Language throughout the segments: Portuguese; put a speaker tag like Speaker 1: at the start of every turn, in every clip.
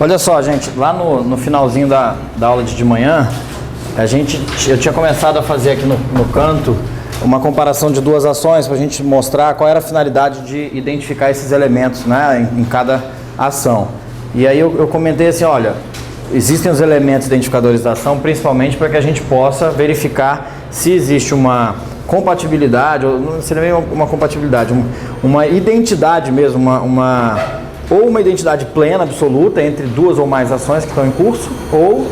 Speaker 1: Olha só, gente, lá no finalzinho da aula de manhã, eu tinha começado a fazer aqui no canto uma comparação de duas ações para a gente mostrar qual era a finalidade de identificar esses elementos, né, em cada ação. E aí eu comentei assim, olha, existem os elementos identificadores da ação principalmente para que a gente possa verificar se existe uma compatibilidade, ou não seria nem uma compatibilidade, uma identidade mesmo, ou uma identidade plena, absoluta, entre duas ou mais ações que estão em curso, ou o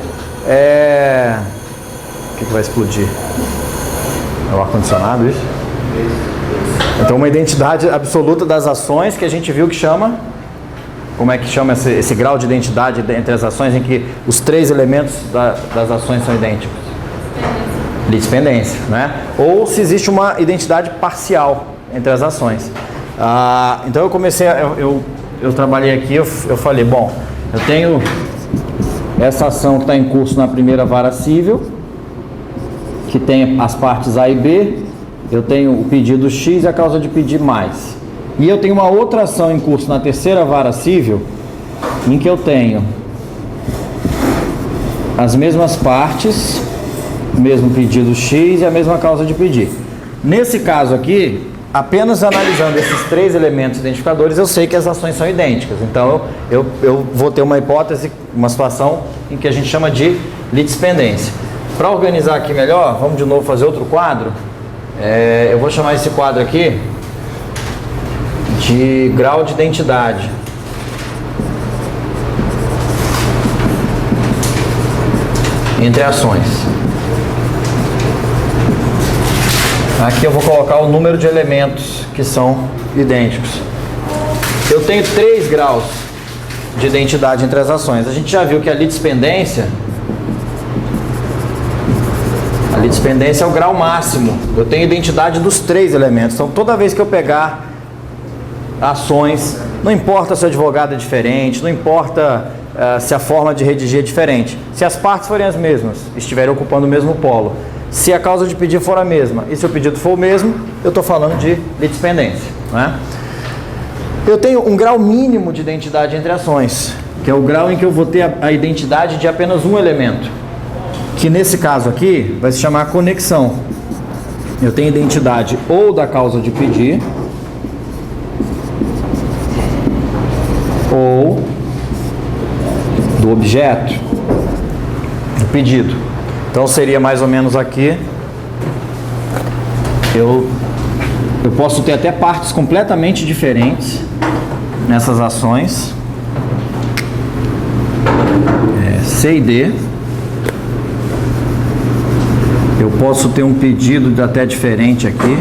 Speaker 1: que vai explodir? É o ar-condicionado, isso? Então, uma identidade absoluta das ações que a gente viu que chama... Como é que chama esse grau de identidade entre as ações em que os três elementos das ações são idênticos? Litispendência, né? Ou se existe uma identidade parcial entre as ações. Então eu comecei, eu trabalhei aqui, eu falei, bom, eu tenho essa ação que está em curso na primeira vara cível, que tem as partes A e B, eu tenho o pedido X e a causa de pedir mais. E eu tenho uma outra ação em curso na terceira vara cível, em que eu tenho as mesmas partes, o mesmo pedido X e a mesma causa de pedir. Nesse caso aqui, apenas analisando esses três elementos identificadores, eu sei que as ações são idênticas. Então, eu vou ter uma hipótese, uma situação em que a gente chama de litispendência. Para organizar aqui melhor, vamos de novo fazer outro quadro. Eu vou chamar esse quadro aqui de grau de identidade. Entre ações. Aqui eu vou colocar o número de elementos que são idênticos. Eu tenho 3 graus de identidade entre as ações. A gente já viu que a litispendência é o grau máximo. Eu tenho identidade dos 3 elementos. Então, toda vez que eu pegar ações, não importa se o advogado é diferente, não importa se a forma de redigir é diferente, se as partes forem as mesmas, estiverem ocupando o mesmo polo, se a causa de pedir for a mesma e se o pedido for o mesmo, eu estou falando de litispendência, né? Eu tenho um grau mínimo de identidade entre ações, que é o grau em que eu vou ter a identidade de apenas um elemento, que nesse caso aqui vai se chamar conexão. Eu tenho identidade ou da causa de pedir ou do objeto do pedido. Então seria mais ou menos aqui. Eu posso ter até partes completamente diferentes nessas ações, C e D. Eu posso ter um pedido até diferente aqui,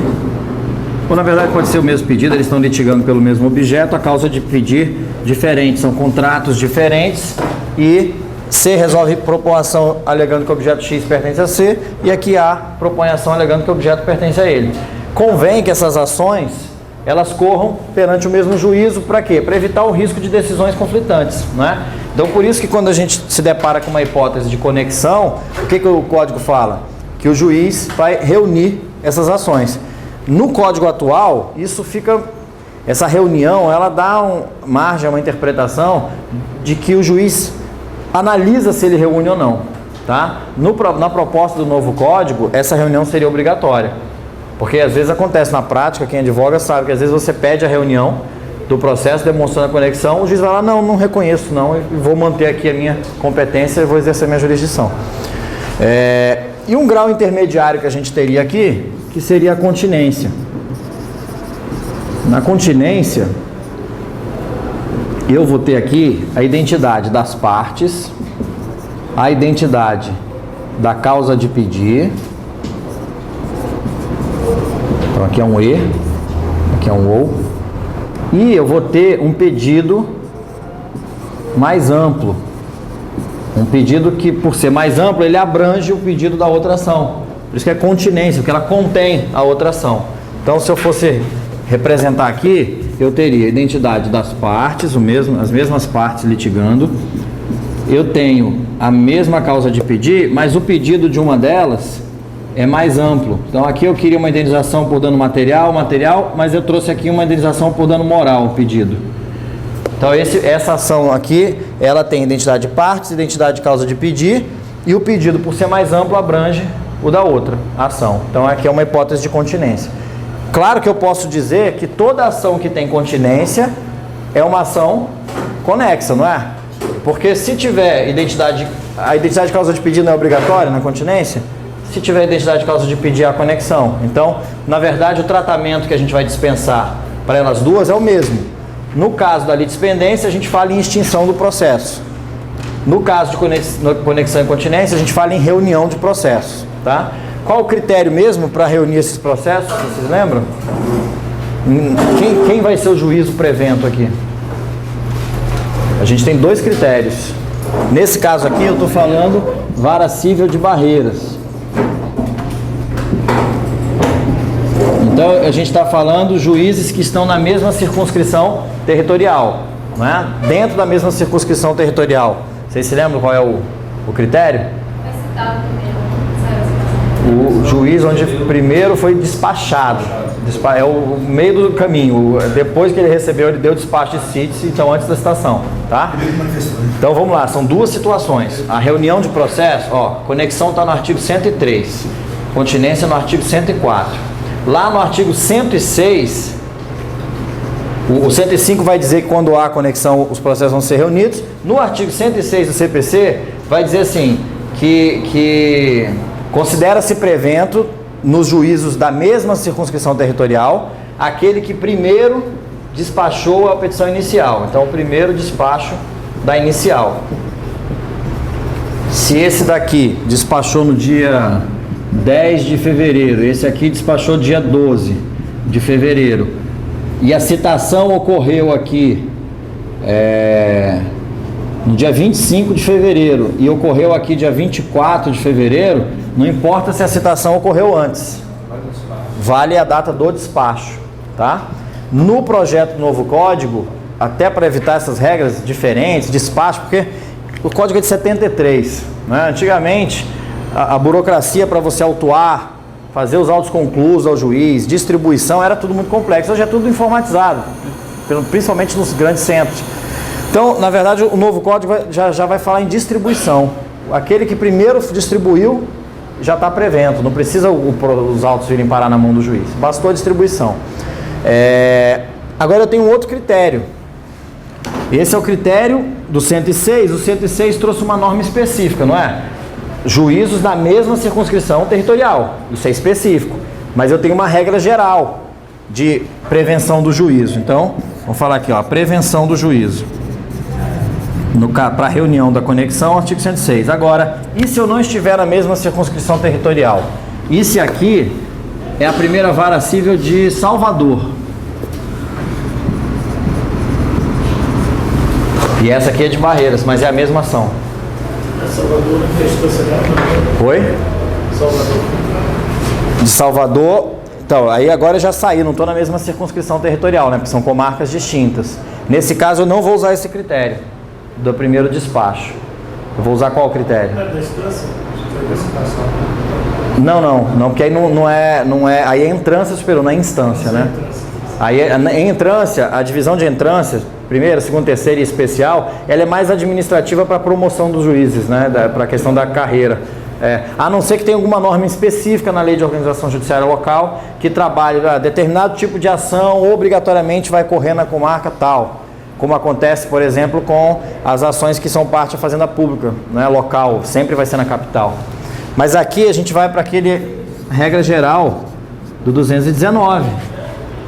Speaker 1: ou na verdade pode ser o mesmo pedido, eles estão litigando pelo mesmo objeto, a causa de pedir diferente, são contratos diferentes, e C resolve propor ação alegando que o objeto X pertence a C, e aqui A propõe ação alegando que o objeto pertence a ele. Convém que essas ações, elas corram perante o mesmo juízo, para quê? Para evitar o risco de decisões conflitantes, né? Então por isso que quando a gente se depara com uma hipótese de conexão, o que o código fala? Que o juiz vai reunir essas ações. No código atual, essa reunião, ela dá margem a uma interpretação de que o juiz analisa se ele reúne ou não, tá? Na proposta do novo código, essa reunião seria obrigatória, porque às vezes acontece na prática, quem advoga sabe que às vezes você pede a reunião do processo demonstrando a conexão, o juiz vai lá, não reconheço não, e vou manter aqui a minha competência e vou exercer a minha jurisdição. E um grau intermediário que a gente teria aqui, que seria a continência. Na continência, eu vou ter aqui a identidade das partes, a identidade da causa de pedir. Então aqui é um E, aqui é um OU. E eu vou ter um pedido mais amplo. Um pedido que, por ser mais amplo, ele abrange o pedido da outra ação. Por isso que é continência, porque ela contém a outra ação. Então, se eu fosse representar aqui, eu teria a identidade das partes, as mesmas partes litigando. Eu tenho a mesma causa de pedir, mas o pedido de uma delas é mais amplo. Então, aqui eu queria uma indenização por dano material, mas eu trouxe aqui uma indenização por dano moral, o pedido. Então essa ação aqui, ela tem identidade de partes, identidade de causa de pedir, e o pedido, por ser mais amplo, abrange o da outra ação. Então aqui é uma hipótese de continência. Claro que eu posso dizer que toda ação que tem continência é uma ação conexa, não é? Porque se tiver a identidade de causa de pedido não é obrigatória na continência, se tiver a identidade de causa de pedir é a conexão. Então, na verdade, o tratamento que a gente vai dispensar para elas duas é o mesmo. No caso da litispendência, a gente fala em extinção do processo. No caso de conexão e continência, a gente fala em reunião de processos, tá? Qual o critério mesmo para reunir esses processos? Vocês lembram? Quem vai ser o juízo prevento aqui? A gente tem dois critérios. Nesse caso aqui, eu estou falando vara cível de Barreiras. Então, a gente está falando juízes que estão na mesma circunscrição territorial, né? Dentro da mesma circunscrição territorial. Vocês se lembram qual é o critério?
Speaker 2: Vai citar primeiro.
Speaker 1: O juiz onde primeiro foi despachado. É o meio do caminho. Depois que ele recebeu, ele deu despacho de CITES, então antes da citação, tá? Então vamos lá, são duas situações. A reunião de processo, ó, conexão está no artigo 103, continência no artigo 104. Lá no artigo 106, o 105 vai dizer que quando há conexão os processos vão ser reunidos. No artigo 106 do CPC vai dizer assim, que considera-se prevento nos juízos da mesma circunscrição territorial aquele que primeiro despachou a petição inicial. Então, o primeiro despacho da inicial. Se esse daqui despachou no dia 10 de fevereiro, esse aqui despachou dia 12 de fevereiro, e a citação ocorreu aqui no dia 25 de fevereiro e ocorreu aqui dia 24 de fevereiro, não importa se a citação ocorreu antes, vale a data do despacho, tá? No projeto do novo código, até para evitar essas regras diferentes, despacho, porque o código é de 73, né? Antigamente, a burocracia para você autuar, fazer os autos conclusos ao juiz, distribuição, era tudo muito complexo. Hoje é tudo informatizado, principalmente nos grandes centros. Então, na verdade, o novo código já vai falar em distribuição. Aquele que primeiro distribuiu já está prevento, não precisa os autos virem parar na mão do juiz, bastou a distribuição. Agora eu tenho um outro critério. Esse é o critério do 106. O 106 trouxe uma norma específica, não é? Juízos da mesma circunscrição territorial, isso é específico, mas eu tenho uma regra geral de prevenção do juízo. Então, vamos falar aqui, ó, prevenção do juízo. Para a reunião da conexão, artigo 106. Agora, e se eu não estiver na mesma circunscrição territorial? Isso aqui é a primeira vara cível de Salvador. E essa aqui é de Barreiras, mas é a mesma ação.
Speaker 3: Salvador não tem instância não?
Speaker 1: Oi?
Speaker 3: Salvador.
Speaker 1: De Salvador. Então, aí agora eu já saí, não estou na mesma circunscrição territorial, né? Porque são comarcas distintas. Nesse caso eu não vou usar esse critério do primeiro despacho. Eu vou usar qual critério?
Speaker 3: Não é da instância?
Speaker 1: Não, porque aí não é. Aí é entrância superior, não é instância, né? Aí em entrância, a divisão de entrância, primeira, segunda, terceira e especial, ela é mais administrativa para a promoção dos juízes, né? Para a questão da carreira. A não ser que tenha alguma norma específica na lei de organização judiciária local que trabalhe determinado tipo de ação obrigatoriamente vai correr na comarca tal, como acontece, por exemplo, com as ações que são parte da fazenda pública, né, local, sempre vai ser na capital. Mas aqui a gente vai para aquele regra geral do 219,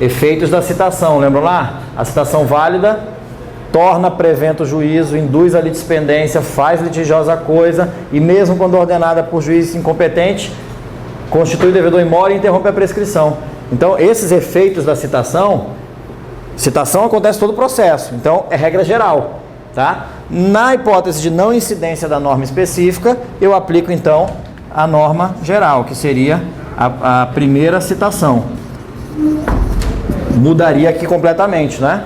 Speaker 1: efeitos da citação, lembram lá? A citação válida torna prevento o juízo, induz a litispendência, faz litigiosa a coisa e mesmo quando ordenada por juiz incompetente, constitui devedor in more e interrompe a prescrição. Então, esses efeitos da citação acontece todo o processo, então é regra geral, tá? Na hipótese de não incidência da norma específica, eu aplico então a norma geral, que seria a primeira citação. Mudaria aqui completamente, né?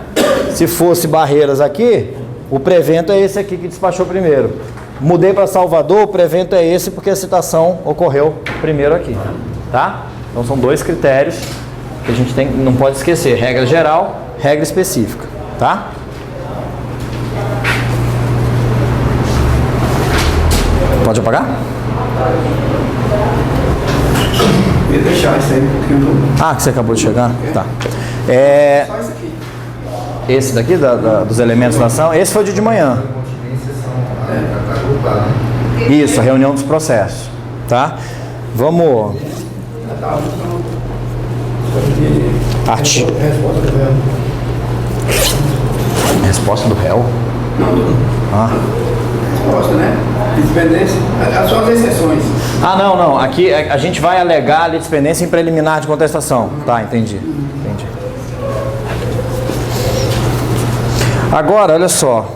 Speaker 1: Se fosse Barreiras aqui, o prevento é esse aqui que despachou primeiro. Mudei para Salvador, o prevento é esse porque a citação ocorreu primeiro aqui, tá? Então são dois critérios que a gente não pode esquecer: regra geral, regra específica, tá? Pode apagar?
Speaker 2: Eu ia deixar isso aí, porque eu não...
Speaker 1: Ah, que você acabou de chegar? Tá.
Speaker 2: Só isso aqui.
Speaker 1: Esse daqui, dos elementos da ação, esse foi o de manhã. Isso, a reunião dos processos. Tá? Vamos... Resposta do réu?
Speaker 2: Não, resposta, né? Independência. As suas exceções.
Speaker 1: Ah, não. Aqui a gente vai alegar a litispendência em preliminar de contestação. Tá, entendi. Agora, olha só.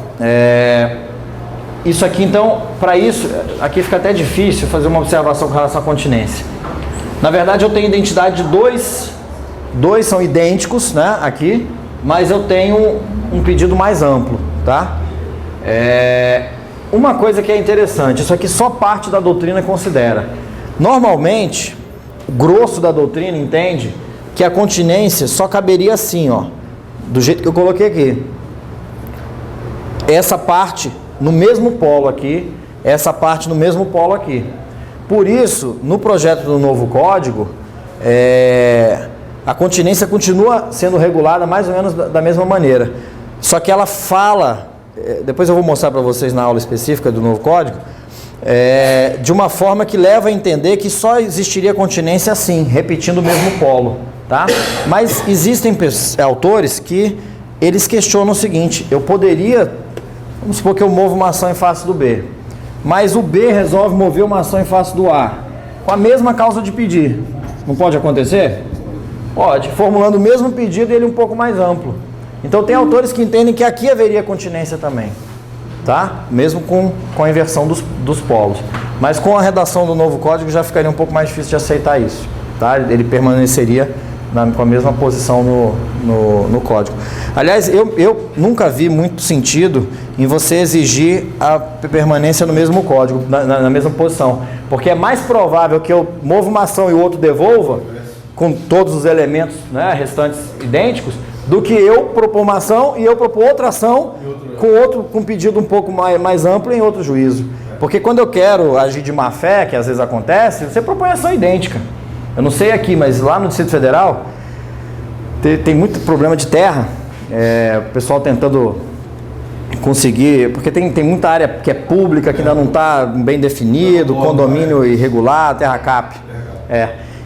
Speaker 1: Isso aqui, então, para isso, aqui fica até difícil fazer uma observação com relação à continência. Na verdade, eu tenho identidade de dois são idênticos, né, aqui, mas eu tenho um pedido mais amplo, tá? Uma coisa que é interessante, isso aqui só parte da doutrina considera. Normalmente, o grosso da doutrina entende que a continência só caberia assim, ó, do jeito que eu coloquei aqui. Essa parte no mesmo polo aqui, essa parte no mesmo polo aqui. Por isso, no projeto do novo código, a continência continua sendo regulada mais ou menos da mesma maneira. Só que ela fala, depois eu vou mostrar para vocês na aula específica do novo código, de uma forma que leva a entender que só existiria continência assim, repetindo o mesmo polo, tá? Mas existem autores que eles questionam o seguinte: eu poderia, vamos supor que eu movo uma ação em face do B, mas o B resolve mover uma ação em face do A, com a mesma causa de pedir. Não pode acontecer? Pode, formulando o mesmo pedido e ele um pouco mais amplo. Então tem autores que entendem que aqui haveria continência também, tá? Mesmo com a inversão dos polos. Mas com a redação do novo código já ficaria um pouco mais difícil de aceitar isso, tá? Ele permaneceria com a mesma posição no código. Aliás, eu nunca vi muito sentido em você exigir a permanência no mesmo código, na mesma posição, porque é mais provável que eu mova uma ação e o outro devolva, com todos os elementos, né, restantes idênticos, do que eu propor uma ação e eu propor outra ação com um pedido um pouco mais amplo em outro juízo. Porque quando eu quero agir de má fé, que às vezes acontece, você propõe ação idêntica. Eu não sei aqui, mas lá no Distrito Federal tem muito problema de terra, o pessoal tentando conseguir, porque tem muita área que é pública, que ainda não está bem definido, condomínio irregular, terra cap.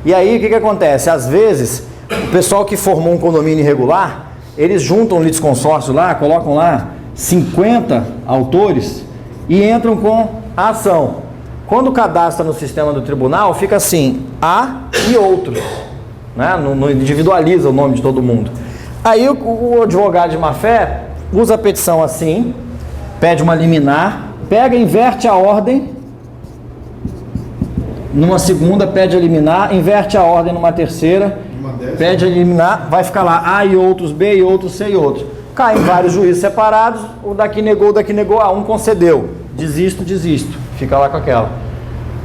Speaker 1: E aí o que acontece? Às vezes, o pessoal que formou um condomínio irregular, eles juntam um litisconsórcio lá, colocam lá 50 autores e entram com a ação. Quando cadastra no sistema do tribunal, fica assim, A e outros, né? Não individualiza o nome de todo mundo. Aí o advogado de má-fé usa a petição assim, pede uma liminar, pega e inverte a ordem. Numa segunda, pede a liminar, inverte a ordem numa terceira, pede a liminar, vai ficar lá A e outros, B e outros, C e outros. Cai em vários juízes separados, o daqui negou, um concedeu. Desisto. Fica lá com aquela.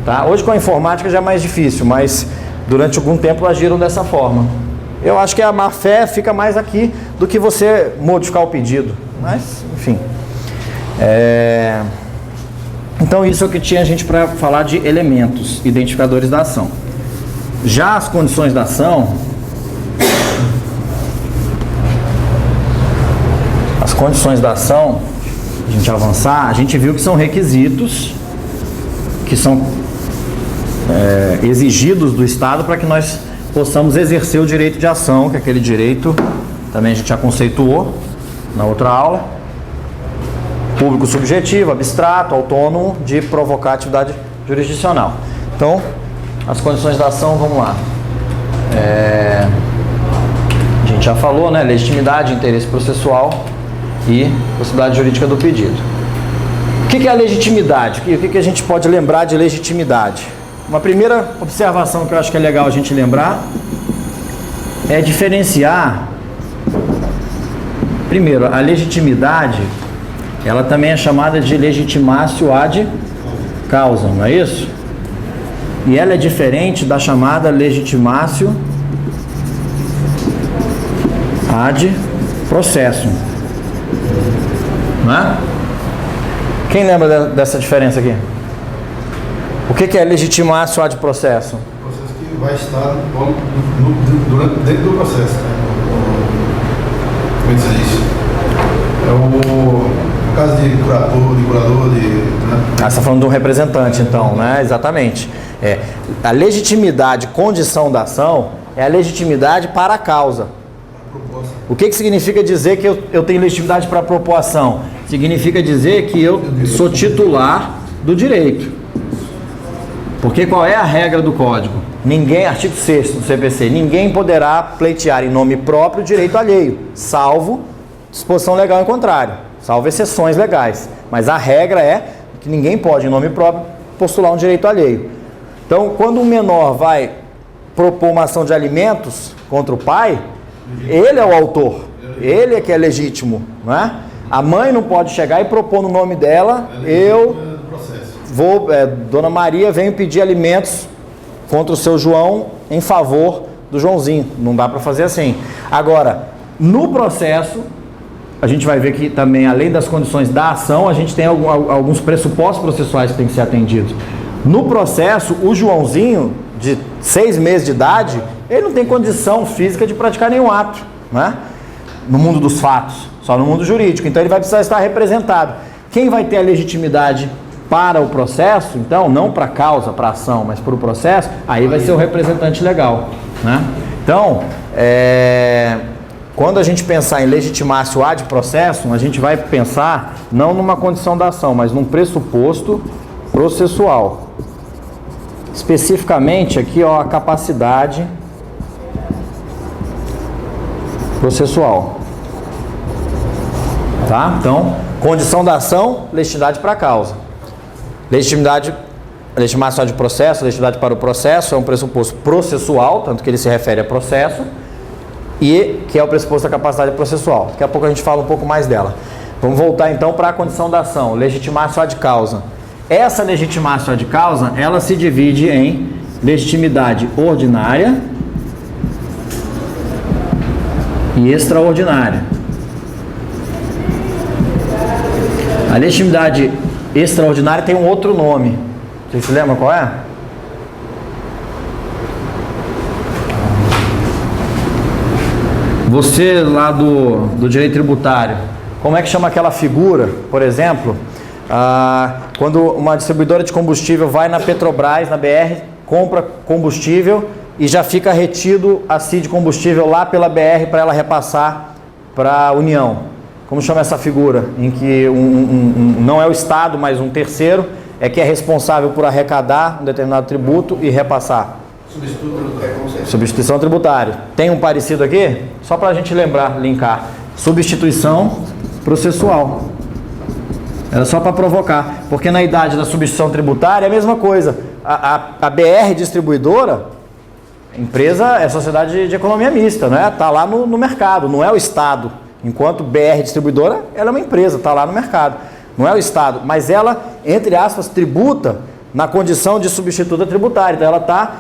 Speaker 1: Tá? Hoje com a informática já é mais difícil, mas durante algum tempo agiram dessa forma. Eu acho que a má-fé fica mais aqui do que você modificar o pedido. Mas, enfim. Então isso é o que tinha a gente para falar de elementos, identificadores da ação. Já as condições da ação, a gente avançar, a gente viu que são requisitos que são exigidos do Estado para que nós possamos exercer o direito de ação, que é aquele direito, também a gente já conceituou na outra aula, público subjetivo, abstrato, autônomo, de provocar atividade jurisdicional. Então, as condições da ação, vamos lá. A gente já falou, né? Legitimidade, interesse processual e possibilidade jurídica do pedido. O que é a legitimidade? O que a gente pode lembrar de legitimidade? Uma primeira observação que eu acho que é legal a gente lembrar é diferenciar, primeiro, a legitimidade. Ela também é chamada de legitimatio ad causam, não é isso? E ela é diferente da chamada legitimatio ad processum. Não é? Quem lembra dessa diferença aqui? O que é legitimar-se o ad processo?
Speaker 4: O processo que vai estar dentro do processo. Como é que se diz? É o caso de curador, né?
Speaker 1: Você está falando de um representante, então, né? Exatamente. A legitimidade, condição da ação, é a legitimidade para a causa. O que significa dizer que eu tenho legitimidade para a propor ação? Significa dizer que eu sou titular do direito. Porque qual é a regra do Código? Ninguém, artigo 6º do CPC, ninguém poderá pleitear em nome próprio direito alheio, salvo disposição legal em contrário, salvo exceções legais. Mas a regra é que ninguém pode, em nome próprio, postular um direito alheio. Então, quando um menor vai propor uma ação de alimentos contra o pai, ele é o autor, ele é que é legítimo, não é? A mãe não pode chegar e propor no nome dela, Dona Maria, venho pedir alimentos contra o seu João em favor do Joãozinho. Não dá para fazer assim. Agora, no processo, a gente vai ver que também, além das condições da ação, a gente tem alguns pressupostos processuais que têm que ser atendidos. No processo, o Joãozinho, de 6 meses de idade, ele não tem condição física de praticar nenhum ato, né? No mundo dos fatos, só no mundo jurídico. Então ele vai precisar estar representado. Quem vai ter a legitimidade para o processo, então, não para a causa, para a ação, mas para o processo, aí vai ser o representante legal, né? Então, quando a gente pensar em legitimar-se o ad processo, a gente vai pensar não numa condição da ação, mas num pressuposto processual. Especificamente aqui, ó, a capacidade processual. Tá? Então, condição da ação, legitimidade para a causa. Legitimação de processo, legitimidade para o processo é um pressuposto processual, tanto que ele se refere a processo, e que é o pressuposto da capacidade processual. Daqui a pouco a gente fala um pouco mais dela. Vamos voltar então para a condição da ação, legitimação ad causa. Essa legitimação ad causa, ela se divide em legitimidade ordinária e extraordinária. A legitimidade extraordinária tem um outro nome. Vocês se lembram qual é? Você lá do direito tributário, como é que chama aquela figura, por exemplo, quando uma distribuidora de combustível vai na Petrobras, na BR, compra combustível e já fica retido a CID combustível lá pela BR para ela repassar para a União. Como chama essa figura? Em que não é o Estado, mas um terceiro é que é responsável por arrecadar um determinado tributo e repassar. Substituição tributária. Tem um parecido aqui? Só para a gente lembrar, linkar. Substituição processual. Era só para provocar. Porque na idade da substituição tributária é a mesma coisa. A BR distribuidora, empresa é sociedade de economia mista, né? Está lá no mercado, não é o Estado. Enquanto BR distribuidora, ela é uma empresa, está lá no mercado. Não é o Estado, mas ela, entre aspas, tributa na condição de substituta tributária. Então ela está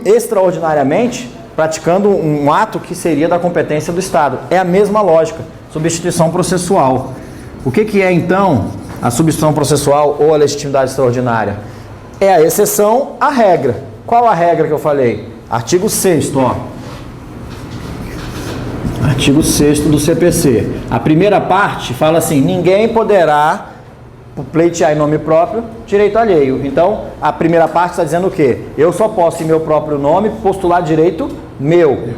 Speaker 1: extraordinariamente praticando um ato que seria da competência do Estado. É a mesma lógica, substituição processual. O que é então a substituição processual ou a legitimidade extraordinária? É a exceção à regra. Qual a regra que eu falei? Artigo 6º, ó. Artigo 6º do CPC. A primeira parte fala assim: ninguém poderá pleitear em nome próprio direito alheio. Então, a primeira parte está dizendo o quê? Eu só posso, em meu próprio nome, postular direito meu.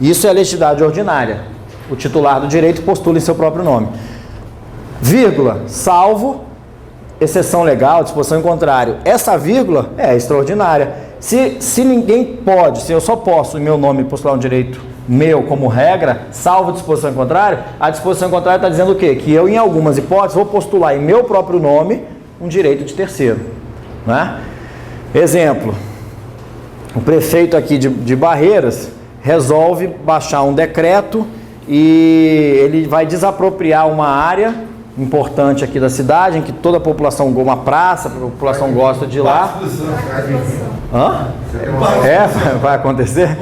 Speaker 1: Isso é a legitimidade ordinária. O titular do direito postula em seu próprio nome. Vírgula, salvo exceção legal, disposição em contrário. Essa vírgula é extraordinária. Se ninguém pode, se eu só posso, em meu nome, postular um direito meu como regra, salvo disposição em contrário, a disposição em contrário está dizendo o quê? Que eu, em algumas hipóteses, vou postular em meu próprio nome um direito de terceiro, né? Exemplo, o prefeito aqui de Barreiras resolve baixar um decreto e ele vai desapropriar uma área importante aqui da cidade, em que toda a população, uma praça, a população gosta de ir lá. Hã? Vai acontecer?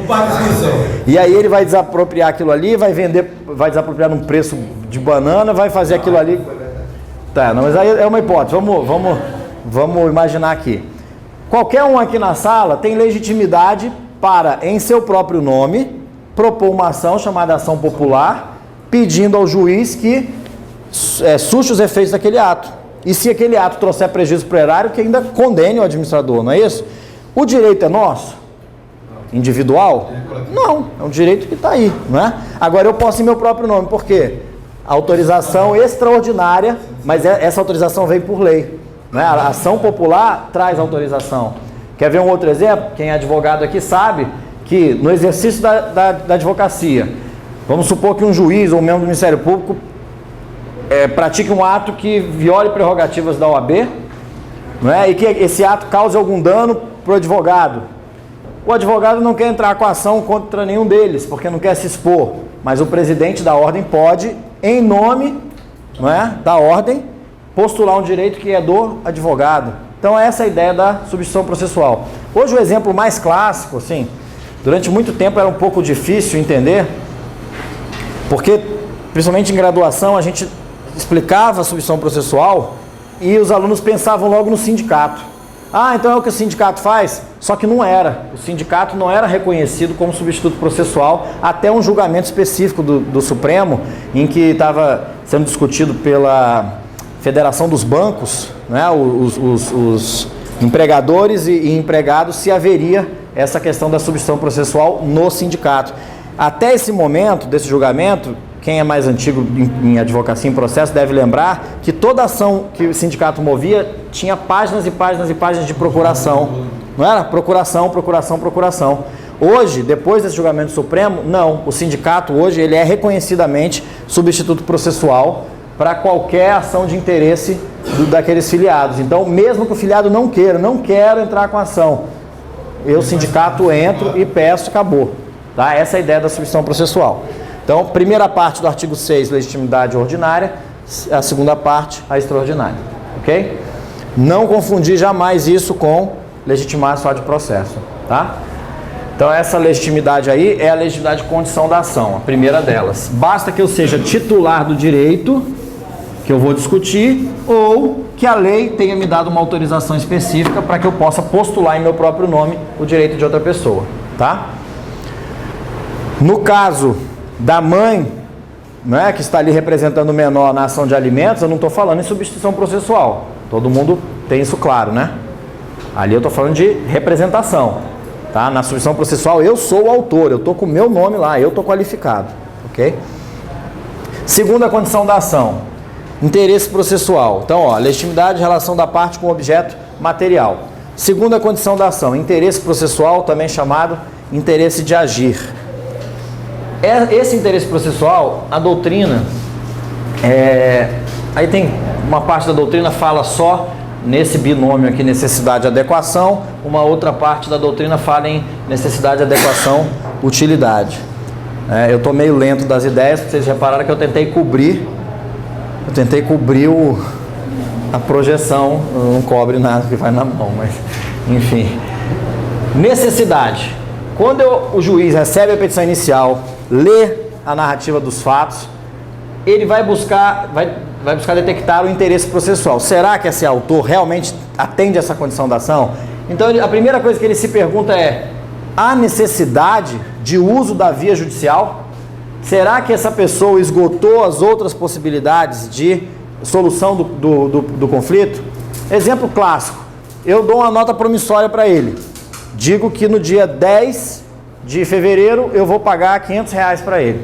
Speaker 1: E aí ele vai desapropriar aquilo ali, vai vender, vai desapropriar num preço de banana, vai fazer aquilo ali. Tá, não, mas aí é uma hipótese. Vamos imaginar aqui. qualquer um aqui na sala tem legitimidade para, em seu próprio nome, propor uma ação chamada ação popular, pedindo ao juiz que suste os efeitos daquele ato. E se aquele ato trouxer prejuízo para o erário, que ainda condene o administrador, não é isso? O direito é nosso? Individual? Não, é um direito que está aí, não é? Agora eu posso em meu próprio nome, por quê? Autorização extraordinária, mas essa autorização vem por lei, não é? A ação popular traz autorização. Quer ver um outro exemplo? Quem é advogado aqui sabe que no exercício da advocacia, vamos supor que um juiz ou um membro do Ministério Público pratique um ato que viole prerrogativas da OAB, não é? E que esse ato cause algum dano para o advogado. O advogado não quer entrar com ação contra nenhum deles, porque não quer se expor, mas o presidente da ordem pode, em nome, não é, da ordem, postular um direito que é do advogado. Então essa é a ideia da substituição processual. Hoje o exemplo mais clássico, assim, durante muito tempo era um pouco difícil entender, porque principalmente em graduação a gente explicava a substituição processual e os alunos pensavam logo no sindicato. Ah, então é o que o sindicato faz? Só que não era. O sindicato não era reconhecido como substituto processual até um julgamento específico do Supremo, em que estava sendo discutido pela Federação dos Bancos, né, os empregadores e empregados, se haveria essa questão da substituição processual no sindicato. Até esse momento desse julgamento, quem é mais antigo em advocacia em processo deve lembrar que toda ação que o sindicato movia tinha páginas e páginas e páginas de procuração. Não era? Procuração, procuração, procuração. Hoje, depois desse julgamento supremo, não. O sindicato hoje ele é reconhecidamente substituto processual para qualquer ação de interesse daqueles filiados. Então, mesmo que o filiado não quero entrar com a ação, eu, sindicato, entro e peço, acabou. Tá? Essa é a ideia da substituição processual. Então, primeira parte do artigo 6, legitimidade ordinária, a segunda parte, a extraordinária, ok? Não confundir jamais isso com legitimar só de processo, tá? Então, essa legitimidade aí é a legitimidade de condição da ação, a primeira delas. Basta que eu seja titular do direito, que eu vou discutir, ou que a lei tenha me dado uma autorização específica para que eu possa postular em meu próprio nome o direito de outra pessoa, tá? No caso da mãe, né, que está ali representando o menor na ação de alimentos, eu não estou falando em substituição processual. Todo mundo tem isso claro, né? Ali eu estou falando de representação. Tá? Na substituição processual eu sou o autor, eu estou com o meu nome lá, eu estou qualificado. Ok? Segunda condição da ação, interesse processual. Então, ó, legitimidade, relação da parte com o objeto material. Segunda condição da ação, interesse processual, também chamado interesse de agir. Esse interesse processual, a doutrina, aí tem uma parte da doutrina fala só nesse binômio aqui, necessidade e adequação, uma outra parte da doutrina fala em necessidade, adequação, utilidade. Eu estou meio lento das ideias, porque vocês repararam que eu tentei cobrir a projeção, não cobre nada que vai na mão, mas enfim. Necessidade. Quando o juiz recebe a petição inicial, lê a narrativa dos fatos, ele vai buscar detectar o interesse processual. Será que esse autor realmente atende essa condição da ação? Então, a primeira coisa que ele se pergunta é: há necessidade de uso da via judicial? Será que essa pessoa esgotou as outras possibilidades de solução do conflito? Exemplo clássico: eu dou uma nota promissória para ele. Digo que no dia 10 de fevereiro eu vou pagar R$500 para ele.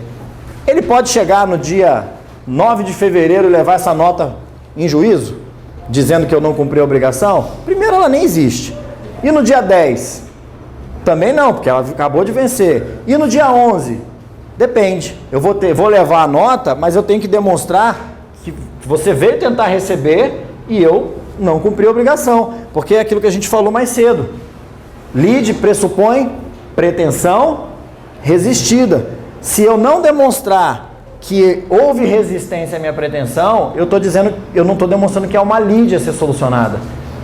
Speaker 1: Ele pode chegar no dia 9 de fevereiro e levar essa nota em juízo, dizendo que eu não cumpri a obrigação? Primeiro, ela nem existe. E no dia 10? Também não, porque ela acabou de vencer. E no dia 11? Depende. Eu vou levar a nota, mas eu tenho que demonstrar que você veio tentar receber e eu não cumpri a obrigação. Porque é aquilo que a gente falou mais cedo. Lide pressupõe pretensão resistida. Se eu não demonstrar que houve resistência à minha pretensão, eu não estou demonstrando que há uma lide a ser solucionada.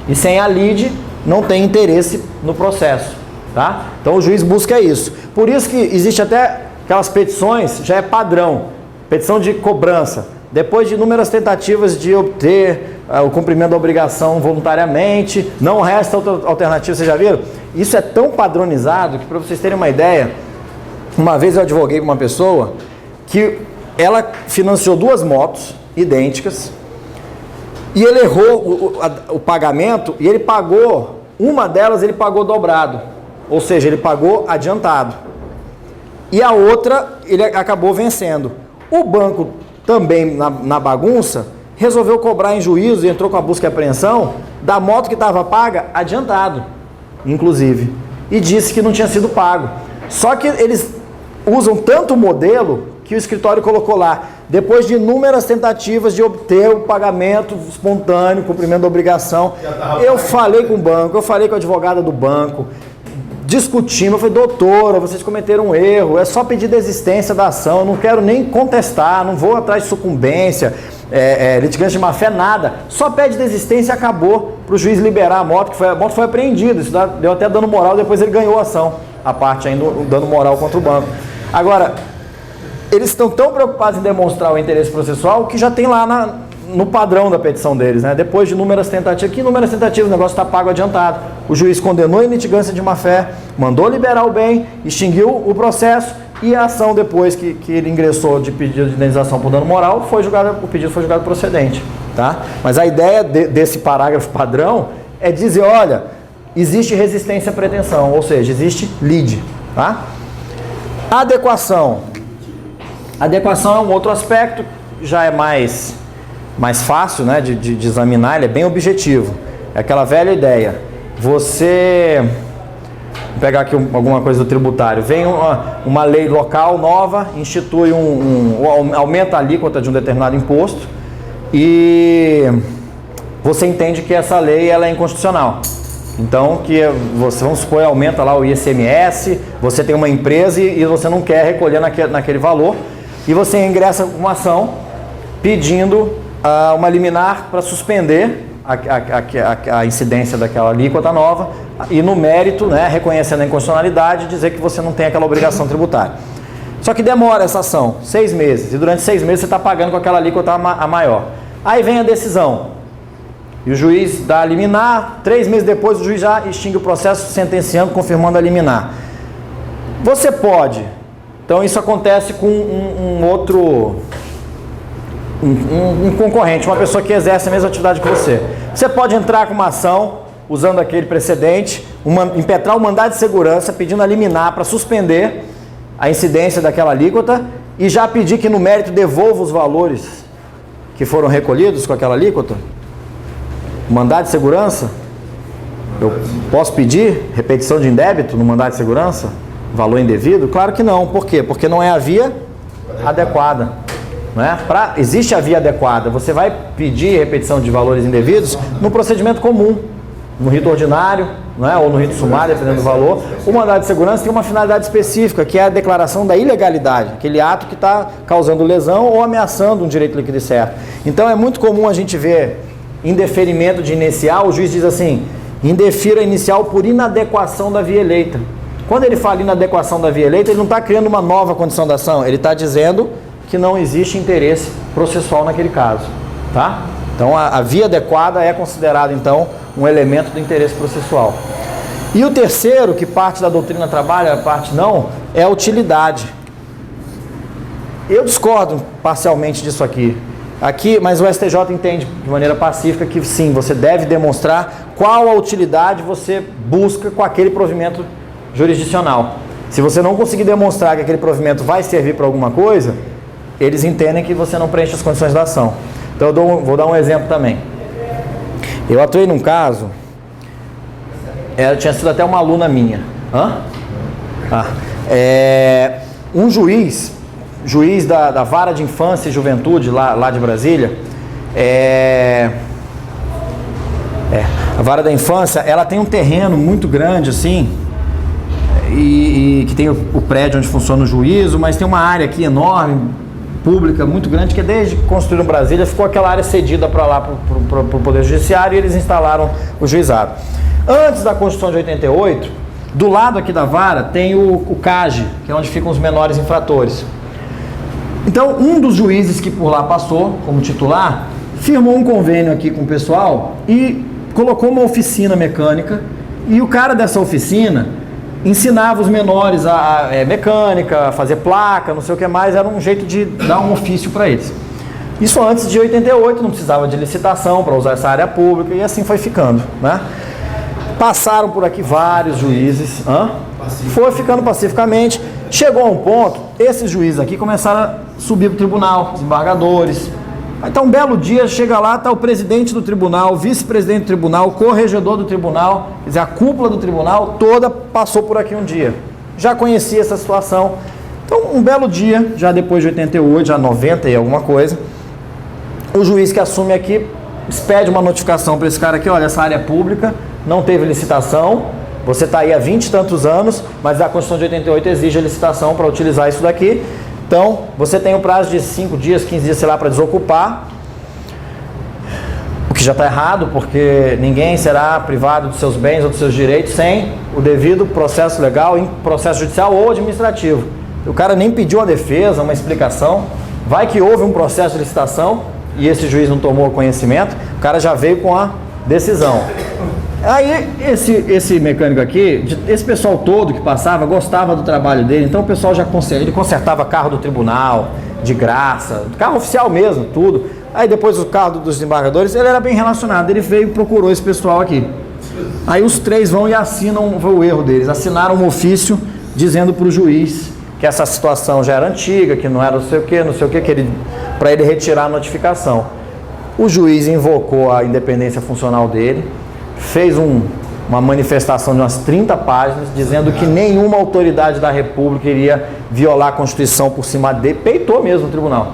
Speaker 1: E sem a lide, não tem interesse no processo. Tá? Então o juiz busca isso. Por isso que existe até aquelas petições, já é padrão, petição de cobrança. Depois de inúmeras tentativas de obter o cumprimento da obrigação voluntariamente, não resta outra alternativa, vocês já viram? Isso é tão padronizado que, para vocês terem uma ideia, uma vez eu advoguei para uma pessoa que ela financiou 2 motos idênticas e ele errou o pagamento e ele pagou, uma delas ele pagou dobrado, ou seja, ele pagou adiantado. E a outra ele acabou vencendo. O banco também, na bagunça, resolveu cobrar em juízo e entrou com a busca e apreensão da moto que estava paga adiantado, inclusive, e disse que não tinha sido pago. Só que eles usam tanto o modelo que o escritório colocou lá, depois de inúmeras tentativas de obter o pagamento espontâneo, cumprimento da obrigação. Eu falei com o banco, eu falei com a advogada do banco, discutindo, eu falei, doutora, vocês cometeram um erro, é só pedir desistência da ação, eu não quero nem contestar, não vou atrás de sucumbência, litigância de má fé, nada, só pede desistência e acabou para o juiz liberar a moto, a moto foi apreendida, isso deu até dano moral, depois ele ganhou a ação, a parte ainda, o dano moral contra o banco. Agora, eles estão tão preocupados em demonstrar o interesse processual que já tem lá no padrão da petição deles, né? Depois de inúmeras tentativas, que inúmeras tentativas, o negócio está pago adiantado. O juiz condenou em litigância de má fé, mandou liberar o bem, extinguiu o processo e a ação depois que ele ingressou de pedido de indenização por dano moral, o pedido foi julgado procedente, tá? Mas a ideia desse parágrafo padrão é dizer, olha, existe resistência à pretensão, ou seja, existe lide, tá? Adequação. Adequação é um outro aspecto, já é mais fácil, né, de examinar, ele é bem objetivo. É aquela velha ideia. Você, vou pegar aqui alguma coisa do tributário, vem uma lei local nova, institui aumenta a alíquota de um determinado imposto e você entende que essa lei ela é inconstitucional. Então, vamos supor, aumenta lá o ICMS, você tem uma empresa e você não quer recolher naquele valor, e você ingressa uma ação pedindo uma liminar para suspender a incidência daquela alíquota nova e no mérito, né, reconhecendo a inconstitucionalidade, dizer que você não tem aquela obrigação tributária. Só que demora essa ação, 6 meses, e durante 6 meses você está pagando com aquela alíquota a maior. Aí vem a decisão, e o juiz dá a liminar, 3 meses depois o juiz já extingue o processo, sentenciando, confirmando a liminar. Você pode, então isso acontece com um concorrente, uma pessoa que exerce a mesma atividade que você. Você pode entrar com uma ação, usando aquele precedente, impetrar um mandado de segurança, pedindo a liminar para suspender a incidência daquela alíquota e já pedir que no mérito devolva os valores que foram recolhidos com aquela alíquota. Mandado de segurança? Eu posso pedir repetição de indébito no mandado de segurança? Valor indevido? Claro que não. Por quê? Porque não é a via adequada. Né? Existe a via adequada. Você vai pedir repetição de valores indevidos no procedimento comum, no rito ordinário, né? Ou no rito sumário, dependendo do valor. O mandado de segurança tem uma finalidade específica, que é a declaração da ilegalidade, aquele ato que está causando lesão ou ameaçando um direito líquido e certo. Então é muito comum a gente ver indeferimento de inicial, o juiz diz assim, indefira inicial por inadequação da via eleita. Quando ele fala inadequação da via eleita, ele não está criando uma nova condição da ação, ele está dizendo que não existe interesse processual naquele caso, tá? Então a via adequada é considerada então um elemento do interesse processual. E o terceiro, que parte da doutrina trabalha, a parte não, é a utilidade. Eu discordo parcialmente disso aqui, mas o STJ entende de maneira pacífica que sim, você deve demonstrar qual a utilidade você busca com aquele provimento jurisdicional. Se você não conseguir demonstrar que aquele provimento vai servir para alguma coisa, eles entendem que você não preenche as condições da ação. Então eu vou dar um exemplo também. Eu atuei num caso, tinha sido até uma aluna minha. Um juiz da Vara de Infância e Juventude lá de Brasília, a Vara da Infância, ela tem um terreno muito grande assim, e que tem o prédio onde funciona o juízo, mas tem uma área aqui enorme, pública, muito grande, que desde que construíram Brasília, ficou aquela área cedida para lá, para o Poder Judiciário, e eles instalaram o juizado. Antes da Constituição de 88, do lado aqui da vara, tem o CAGE, que é onde ficam os menores infratores. Então, um dos juízes que por lá passou, como titular, firmou um convênio aqui com o pessoal e colocou uma oficina mecânica, e o cara dessa oficina ensinava os menores a mecânica, a fazer placa, não sei o que mais, era um jeito de dar um ofício para eles. Isso antes de 88, não precisava de licitação para usar essa área pública, e assim foi ficando, né? Passaram por aqui vários juízes, foi ficando pacificamente, chegou a um ponto, esses juízes aqui começaram a subir para o tribunal, desembargadores. Então um belo dia, chega lá, está o presidente do tribunal, o vice-presidente do tribunal, o corregedor do tribunal, quer dizer, a cúpula do tribunal toda passou por aqui um dia. Já conhecia essa situação. Então um belo dia, já depois de 88, já 90 e alguma coisa, o juiz que assume aqui expede uma notificação para esse cara aqui: olha, essa área é pública, não teve licitação, você está aí há 20 e tantos anos, mas a Constituição de 88 exige a licitação para utilizar isso daqui. Então, você tem um prazo de 5 dias, 15 dias, sei lá, para desocupar, o que já está errado, porque ninguém será privado dos seus bens ou dos seus direitos sem o devido processo legal, em processo judicial ou administrativo. O cara nem pediu a defesa, uma explicação, vai que houve um processo de licitação e esse juiz não tomou conhecimento, o cara já veio com a decisão. Aí esse mecânico aqui, esse pessoal todo que passava, gostava do trabalho dele, então o pessoal ele consertava carro do tribunal, de graça, carro oficial mesmo, tudo. Aí depois o carro dos desembargadores, ele era bem relacionado, ele veio e procurou esse pessoal aqui. Aí os três vão e assinam, foi o erro deles, assinaram um ofício dizendo para o juiz que essa situação já era antiga, que não era não sei o que, para ele retirar a notificação. O juiz invocou a independência funcional dele, fez uma manifestação de umas 30 páginas, dizendo que nenhuma autoridade da República iria violar a Constituição por cima dele, peitou mesmo no tribunal.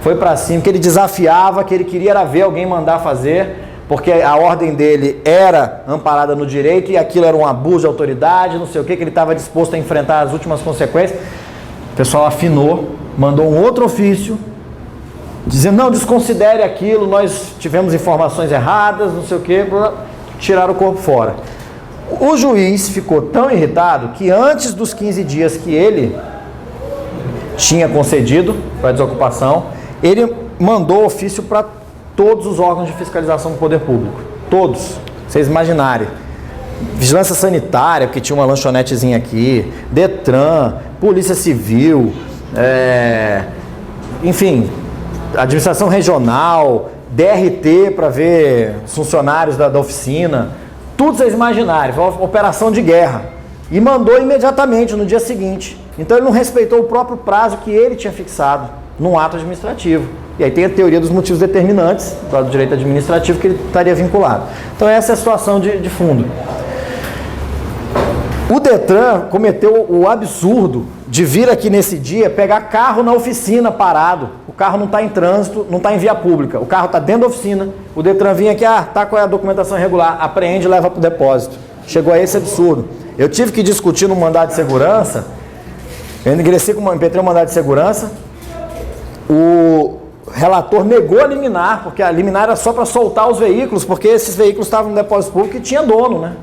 Speaker 1: Foi para cima, que ele desafiava, que ele queria era ver alguém mandar fazer, porque a ordem dele era amparada no direito e aquilo era um abuso de autoridade, não sei o que ele estava disposto a enfrentar as últimas consequências. O pessoal afinou, mandou um outro ofício, dizendo: não, desconsidere aquilo, nós tivemos informações erradas, não sei o que, tiraram o corpo fora. O juiz ficou tão irritado que antes dos 15 dias que ele tinha concedido para a desocupação, ele mandou ofício para todos os órgãos de fiscalização do poder público. Todos, vocês imaginarem. Vigilância Sanitária, porque tinha uma lanchonetezinha aqui, Detran, Polícia Civil, enfim, Administração Regional, DRT para ver os funcionários da oficina, tudo vocês imaginarem, foi uma operação de guerra. E mandou imediatamente no dia seguinte. Então ele não respeitou o próprio prazo que ele tinha fixado num ato administrativo. E aí tem a teoria dos motivos determinantes do direito administrativo que ele estaria vinculado. Então essa é a situação de fundo. O Detran cometeu o absurdo de vir aqui nesse dia pegar carro na oficina parado. O carro não está em trânsito, não está em via pública. O carro está dentro da oficina. O Detran vinha aqui, tá com a documentação irregular, apreende e leva para o depósito. Chegou a esse absurdo. Eu tive que discutir no mandado de segurança. Eu ingressei com uma impetrei um mandado de segurança. O relator negou a liminar, porque a liminar era só para soltar os veículos, porque esses veículos estavam no depósito público e tinha dono, né?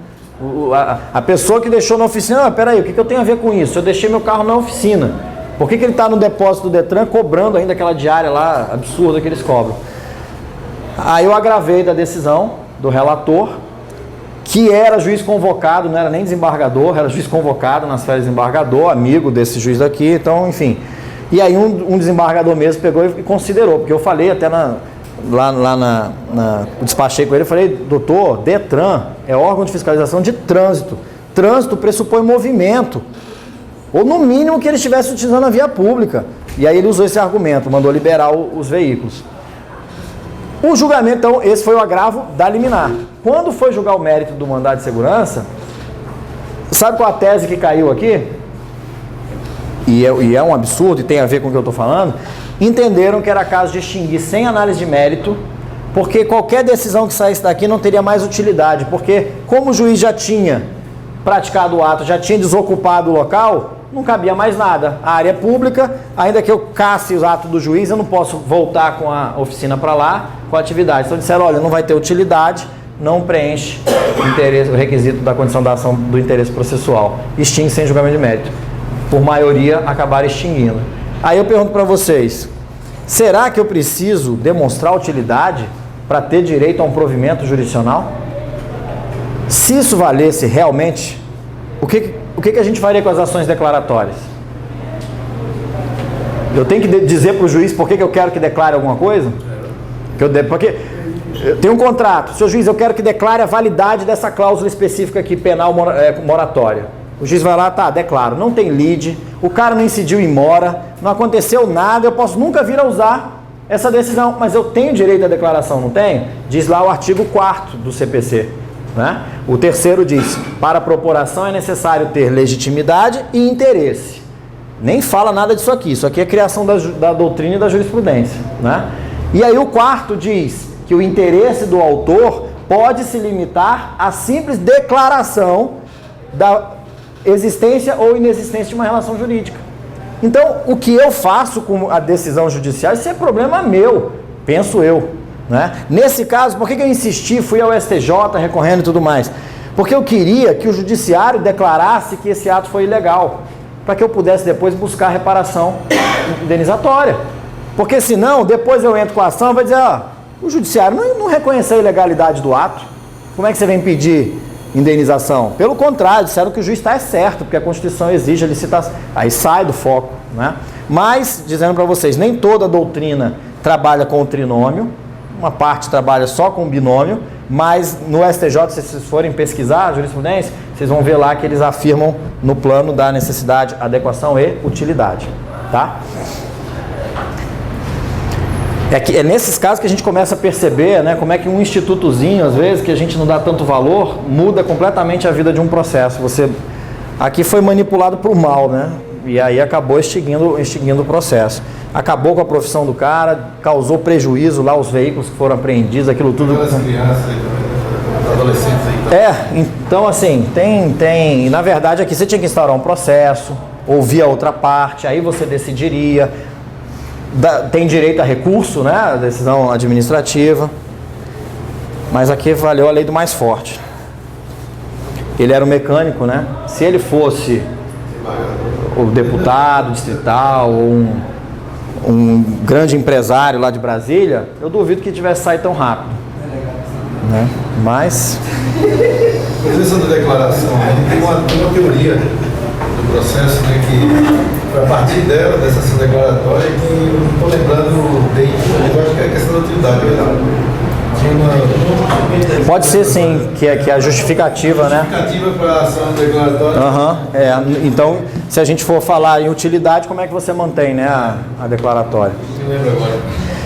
Speaker 1: A pessoa que deixou na oficina, peraí, o que eu tenho a ver com isso? Eu deixei meu carro na oficina. Por que ele está no depósito do Detran cobrando ainda aquela diária lá absurda que eles cobram? Aí eu agravei da decisão do relator, que era juiz convocado, não era nem desembargador, era juiz convocado nas férias de desembargador, amigo desse juiz daqui, então, enfim. E aí um desembargador mesmo pegou e considerou, porque eu falei até eu despachei com ele, eu falei: doutor, Detran é órgão de fiscalização de trânsito. Trânsito pressupõe movimento, ou no mínimo que ele estivesse utilizando a via pública. E aí ele usou esse argumento, mandou liberar os veículos. O julgamento, então, esse foi o agravo da liminar. Quando foi julgar o mérito do mandado de segurança, sabe qual a tese que caiu aqui? E é um absurdo e tem a ver com o que eu estou falando. Entenderam que era caso de extinguir sem análise de mérito, porque qualquer decisão que saísse daqui não teria mais utilidade, porque como o juiz já tinha praticado o ato, já tinha desocupado o local, não cabia mais nada. A área é pública, ainda que eu casse os atos do juiz, eu não posso voltar com a oficina para lá, com a atividade. Então disseram: olha, não vai ter utilidade, não preenche o requisito da condição da ação do interesse processual. Extingue sem julgamento de mérito. Por maioria, acabaram extinguindo. Aí eu pergunto para vocês: será que eu preciso demonstrar utilidade para ter direito a um provimento jurisdicional? Se isso valesse realmente, o que a gente faria com as ações declaratórias? Eu tenho que dizer para o juiz por que eu quero que declare alguma coisa? Porque eu tenho um contrato. Seu juiz, eu quero que declare a validade dessa cláusula específica aqui, penal moratória. O juiz vai lá, tá, declaro. Não tem lide, o cara não incidiu em mora, não aconteceu nada, eu posso nunca vir a usar essa decisão, mas eu tenho direito à declaração, não tenho? Diz lá o artigo 4º do CPC. Né? O terceiro diz, para a propuração é necessário ter legitimidade e interesse. Nem fala nada disso aqui, isso aqui é criação da doutrina e da jurisprudência. Né? E aí o quarto diz que o interesse do autor pode se limitar à simples declaração da existência ou inexistência de uma relação jurídica. Então, o que eu faço com a decisão judicial, isso é problema meu, penso eu. Né? Nesse caso, por que eu insisti, fui ao STJ recorrendo e tudo mais? Porque eu queria que o judiciário declarasse que esse ato foi ilegal, para que eu pudesse depois buscar reparação indenizatória. Porque senão, depois eu entro com a ação e vai dizer, o judiciário não reconheceu a ilegalidade do ato, como é que você vem pedir indenização? Pelo contrário, disseram que o juiz está certo, porque a Constituição exige a licitação. Aí sai do foco. Né? Mas, dizendo para vocês, nem toda doutrina trabalha com o trinômio, uma parte trabalha só com o binômio, mas no STJ, se vocês forem pesquisar a jurisprudência, vocês vão ver lá que eles afirmam no plano da necessidade, adequação e utilidade. Tá? É nesses casos que a gente começa a perceber, né, como é que um institutozinho, às vezes, que a gente não dá tanto valor, muda completamente a vida de um processo. Aqui foi manipulado para o mal, né? E aí acabou extinguindo o processo. Acabou com a profissão do cara, causou prejuízo lá, os veículos que foram apreendidos, aquilo tudo.
Speaker 4: As crianças aí também, adolescentes aí.
Speaker 1: Então assim, tem. Na verdade, aqui você tinha que instaurar um processo, ouvir a outra parte, aí você decidiria. Tem direito a recurso, né? A decisão administrativa. Mas aqui valeu a lei do mais forte. Ele era um mecânico, né? Se ele fosse o deputado distrital ou um grande empresário lá de Brasília, eu duvido que tivesse saído tão rápido. Né? Mas
Speaker 4: Essa da declaração, tem uma teoria do processo, né, que foi a partir dela, dessa ação declaratória, que eu não estou lembrando bem, eu acho que é a questão da utilidade.
Speaker 1: Pode ser sim, que é a justificativa, né?
Speaker 4: Justificativa para a ação declaratória.
Speaker 1: Então, se a gente for falar em utilidade, como é que você mantém, né, a declaratória?
Speaker 4: Não lembro agora.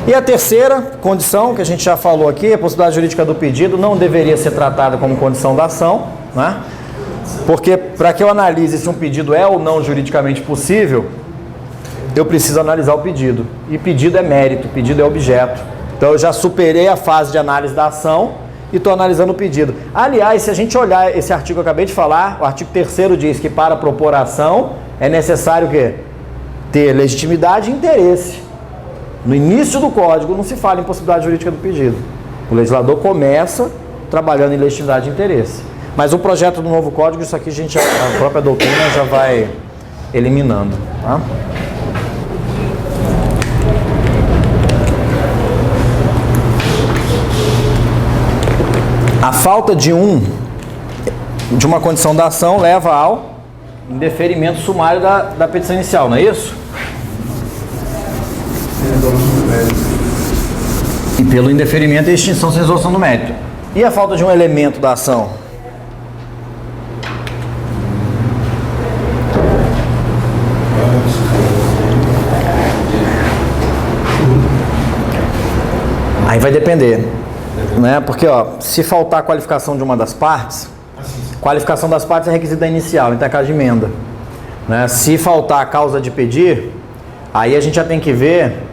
Speaker 1: E a terceira condição, que a gente já falou aqui, a possibilidade jurídica do pedido não deveria ser tratada como condição da ação, né? Porque para que eu analise se um pedido é ou não juridicamente possível, eu preciso analisar o pedido. E pedido é mérito, pedido é objeto. Então eu já superei a fase de análise da ação e estou analisando o pedido. Aliás, se a gente olhar esse artigo que eu acabei de falar, o artigo 3º diz que para propor a ação é necessário o quê? Ter legitimidade e interesse. No início do código não se fala em possibilidade jurídica do pedido. O legislador começa trabalhando em legitimidade e interesse. Mas o projeto do novo código, isso aqui a própria doutrina já vai eliminando. Tá? A falta de uma condição da ação leva ao indeferimento sumário da petição inicial, não é isso? E pelo indeferimento e extinção sem resolução do mérito. E a falta de um elemento da ação? Aí vai depender, né? Porque se faltar a qualificação de uma das partes, qualificação das partes é requisito da inicial, então é caso de emenda, né? Se faltar a causa de pedir, aí a gente já tem que ver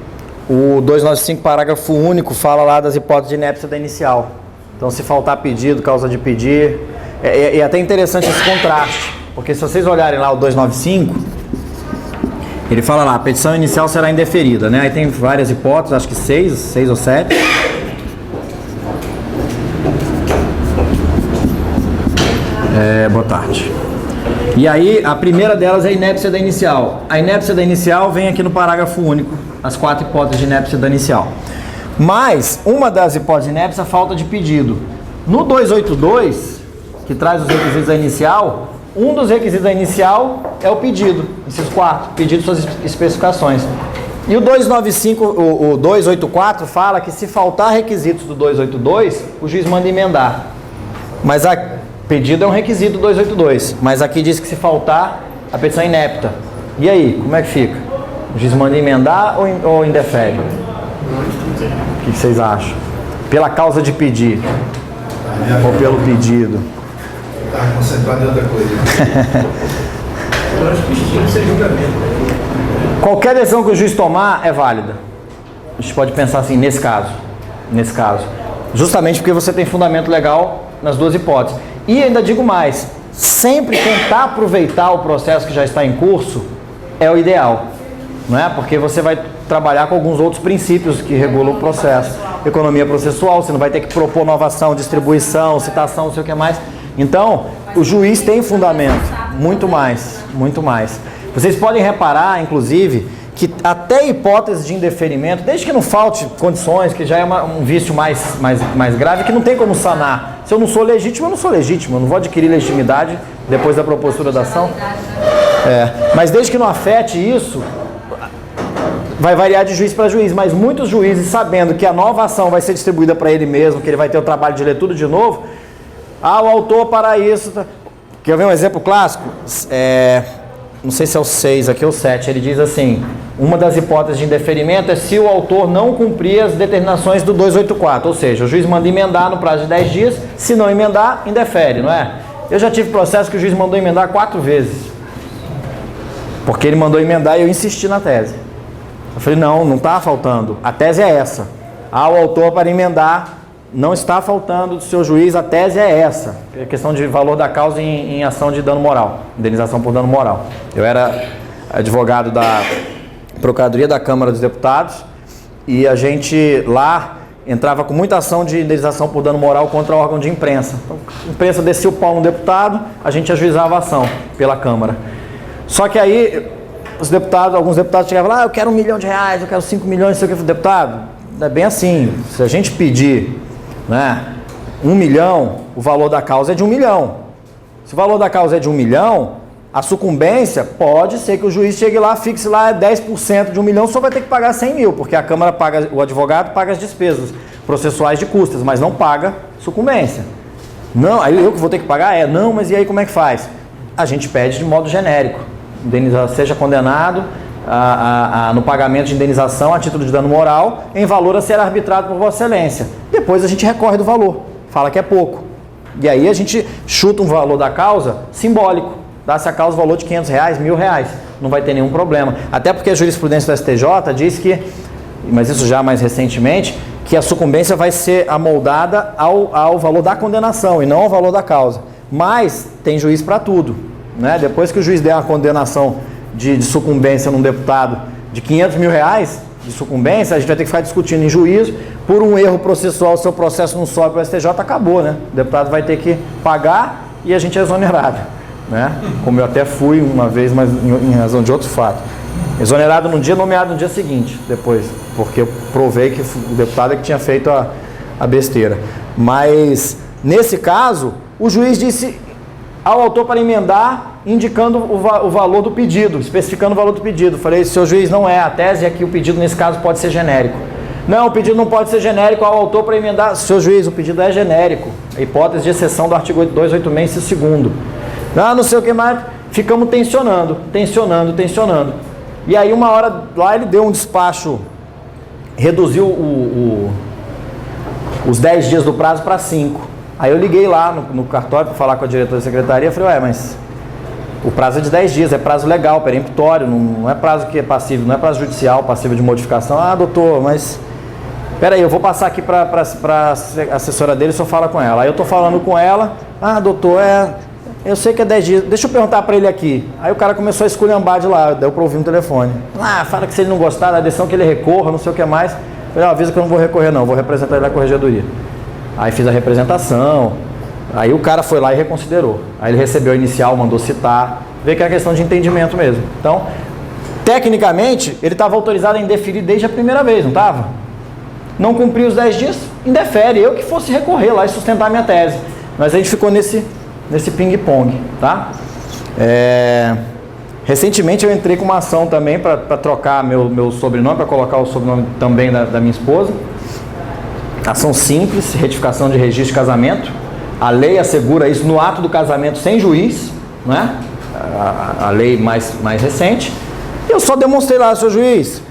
Speaker 1: o 295 parágrafo único, fala lá das hipóteses de inépcia da inicial. Então se faltar pedido, causa de pedir, é até interessante esse contraste, porque se vocês olharem lá o 295, ele fala lá, a petição inicial será indeferida, né? Aí tem várias hipóteses, acho que 6 ou 7. Boa tarde. E aí, a primeira delas é a inépcia da inicial. A inépcia da inicial vem aqui no parágrafo único, as 4 hipóteses de inépcia da inicial. Mas uma das hipóteses ineptas é a falta de pedido. No 282, que traz os requisitos da inicial, um dos requisitos da inicial é o pedido, inciso 4, pedido de suas especificações. E o 295, o 284 fala que se faltar requisitos do 282, o juiz manda emendar. Mas pedido é um requisito do 282, mas aqui diz que se faltar, a petição é inepta. E aí, como é que fica? O juiz manda emendar ou indefere? O que vocês acham? Pela causa de pedir ou pelo pedido?
Speaker 4: Está concentrado em outra coisa.
Speaker 3: Eu acho que tinha que ser julgamento.
Speaker 1: Qualquer decisão que o juiz tomar é válida. A gente pode pensar assim, nesse caso. Justamente porque você tem fundamento legal nas duas hipóteses. E ainda digo mais, sempre tentar aproveitar o processo que já está em curso é o ideal. Não é? Porque você vai trabalhar com alguns outros princípios que regulam o processo. Economia processual, você não vai ter que propor novação, distribuição, citação, não sei o que mais. Então, o juiz tem fundamento, muito mais. Vocês podem reparar, inclusive, que até hipótese de indeferimento, desde que não falte condições, que já é um vício mais grave, que não tem como sanar. Se eu não sou legítimo, eu não sou legítimo, eu não vou adquirir legitimidade depois da propositura da ação. Mas desde que não afete isso, vai variar de juiz para juiz, mas muitos juízes, sabendo que a nova ação vai ser distribuída para ele mesmo, que ele vai ter o trabalho de ler tudo de novo, o autor para isso... Quer ver um exemplo clássico? Não sei se é o 6, aqui é o 7, ele diz assim, uma das hipóteses de indeferimento é se o autor não cumprir as determinações do 284, ou seja, o juiz manda emendar no prazo de 10 dias, se não emendar, indefere, não é? Eu já tive processo que o juiz mandou emendar 4 vezes, porque ele mandou emendar e eu insisti na tese. Eu falei, não está faltando, a tese é essa. O autor para emendar, não está faltando do seu juiz, a tese é essa. É questão de valor da causa em ação de dano moral, indenização por dano moral. Eu era advogado da Procuradoria da Câmara dos Deputados e a gente lá entrava com muita ação de indenização por dano moral contra o órgão de imprensa. Então, a imprensa descia o pau no deputado, a gente ajuizava a ação pela Câmara. Só que aí alguns deputados chegavam lá, eu quero R$1 milhão, eu quero 5 milhões, não sei o que. Deputado, é bem assim, se a gente pedir 1 milhão, o valor da causa é de 1 milhão. Se o valor da causa é de 1 milhão, a sucumbência pode ser que o juiz chegue lá, fixe lá 10% de 1 milhão, só vai ter que pagar 100 mil, porque a Câmara paga, o advogado paga as despesas processuais de custas, mas não paga sucumbência. Não, aí eu que vou ter que pagar? Não, mas e aí como é que faz? A gente pede de modo genérico, seja condenado no pagamento de indenização a título de dano moral em valor a ser arbitrado por Vossa Excelência. Depois a gente recorre do valor, fala que é pouco. E aí a gente chuta um valor da causa simbólico, dá-se a causa o valor de R$500, R$1.000, não vai ter nenhum problema. Até porque a jurisprudência do STJ diz que, mas isso já mais recentemente, que a sucumbência vai ser amoldada ao valor da condenação e não ao valor da causa. Mas tem juiz para tudo, né? Depois que o juiz der uma condenação de sucumbência num deputado de R$500 mil de sucumbência, a gente vai ter que ficar discutindo em juízo, por um erro processual, seu processo não sobe para o STJ, acabou, né? O deputado vai ter que pagar e a gente é exonerado, né? Como eu até fui uma vez, mas em razão de outro fato. Exonerado num dia, nomeado no dia seguinte, depois, porque eu provei que o deputado é que tinha feito a besteira. Mas, nesse caso, o juiz disse ao autor para emendar, indicando o valor do pedido, especificando o valor do pedido. Falei, seu juiz, não é, a tese é que o pedido nesse caso pode ser genérico. Não, o pedido não pode ser genérico ao autor para emendar. Seu juiz, o pedido é genérico. A hipótese de exceção do artigo 286, inciso 2º. Não sei o que mais, ficamos tensionando. E aí uma hora lá ele deu um despacho, reduziu os 10 dias do prazo para 5. Aí eu liguei lá no cartório para falar com a diretora da secretaria, falei, mas o prazo é de 10 dias, é prazo legal, peremptório, não é prazo que é passivo, não é prazo judicial, passivo de modificação. Doutor, mas peraí, eu vou passar aqui para a assessora dele, só fala com ela. Aí eu tô falando com ela, doutor, eu sei que é 10 dias, deixa eu perguntar para ele aqui. Aí o cara começou a esculhambar de lá, deu para ouvir no telefone. Fala que se ele não gostar da decisão que ele recorra, não sei o que mais. Falei, avisa que eu não vou recorrer não, vou representar ele na corregedoria. Aí fiz a representação, aí o cara foi lá e reconsiderou. Aí ele recebeu a inicial, mandou citar, vê que é questão de entendimento mesmo. Então, tecnicamente, ele estava autorizado a indeferir desde a primeira vez, não estava? não cumpri os 10 dias, indefere, eu que fosse recorrer lá e sustentar a minha tese. Mas a gente ficou nesse ping-pong, tá? Recentemente eu entrei com uma ação também para trocar meu sobrenome, para colocar o sobrenome também da minha esposa. Ação simples, retificação de registro de casamento. A lei assegura isso no ato do casamento sem juiz, né? A lei mais recente. Eu só demonstrei lá, seu juiz,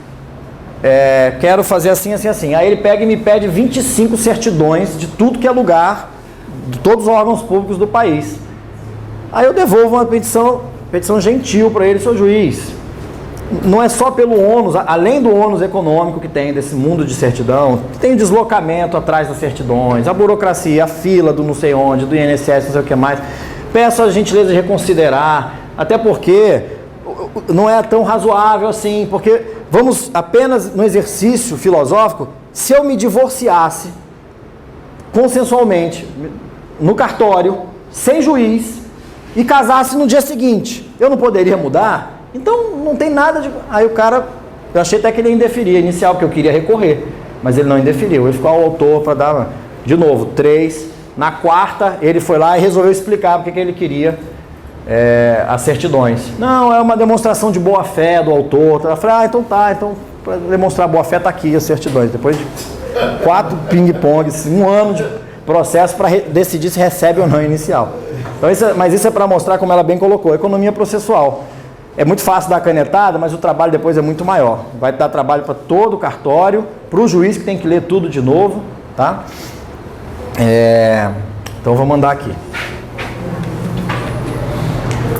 Speaker 1: quero fazer assim, assim, assim. Aí ele pega e me pede 25 certidões de tudo que é lugar, de todos os órgãos públicos do país. Aí eu devolvo uma petição gentil para ele, seu juiz. Não é só pelo ônus, além do ônus econômico que tem desse mundo de certidão, tem o deslocamento atrás das certidões, a burocracia, a fila do não sei onde, do INSS, não sei o que mais. Peço a gentileza de reconsiderar, até porque não é tão razoável assim, porque vamos apenas no exercício filosófico, se eu me divorciasse consensualmente no cartório, sem juiz, e casasse no dia seguinte, eu não poderia mudar? Então não tem nada de... Aí o cara, eu achei até que ele ia indeferir inicial, porque eu queria recorrer, mas ele não indeferiu, ele ficou ao autor para dar, de novo, 3. Na quarta, ele foi lá e resolveu explicar porque que ele queria as certidões. Não, é uma demonstração de boa-fé do autor. Eu falei, então para demonstrar boa-fé está aqui as certidões. Depois de 4 ping-pongs, 1 ano de processo para decidir se recebe ou não inicial. Então, mas isso é para mostrar, como ela bem colocou, economia processual. É muito fácil dar a canetada, mas o trabalho depois é muito maior. Vai dar trabalho para todo o cartório, para o juiz que tem que ler tudo de novo, tá? Então vou mandar aqui.